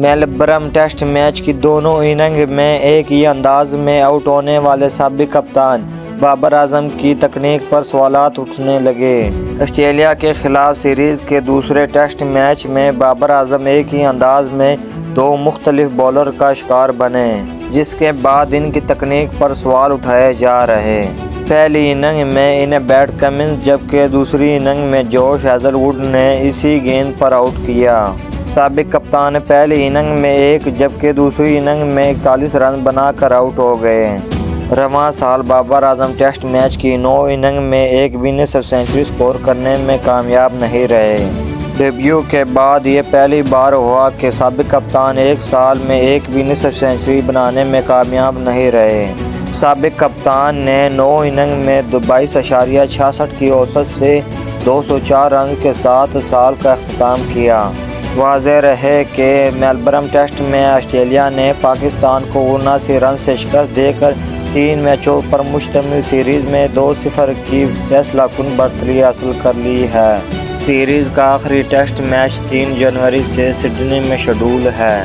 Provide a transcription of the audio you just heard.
Melbourne test match کی دونوں inning میں ایک ہی انداز میں آؤٹ ہونے والے سابق کپتان بابر اعظم کی تکنیک پر سوالات اٹھنے لگے۔ آسٹریلیا کے خلاف سیریز کے دوسرے ٹیسٹ میچ میں بابر اعظم ایک ہی انداز میں دو مختلف بولر کا شکار بنے، جس کے بعد ان کی تکنیک پر سوال اٹھائے جا رہے۔ پہلی اننگ میں انہیں پیٹ کمنس جبکہ دوسری اننگ میں جوش ہیزل ووڈ نے اسی گیند پر آؤٹ کیا۔ سابق کپتان پہلی اننگ میں ایک جبکہ دوسری اننگ میں 41 رن بنا کر آؤٹ ہو گئے۔ رواں سال بابر اعظم ٹیسٹ میچ کی 9 اننگ میں ایک بھی نصف سنچری سکور کرنے میں کامیاب نہیں رہے۔ ڈیبیو کے بعد یہ پہلی بار ہوا کہ سابق کپتان ایک سال میں ایک بھی نصف سنچری بنانے میں کامیاب نہیں رہے۔ سابق کپتان نے 9 اننگ میں 22.66 کی اوسط سے 204 رن کے ساتھ سال کا اختتام کیا۔ واضح رہے کہ میلبرن ٹیسٹ میں آسٹریلیا نے پاکستان کو 79 رن سے شکست دے کر 3 میچوں پر مشتمل سیریز میں 2-0 کی فیصلہ کن برتری حاصل کر لی ہے۔ سیریز کا آخری ٹیسٹ میچ 3 جنوری سے سڈنی میں شیڈول ہے۔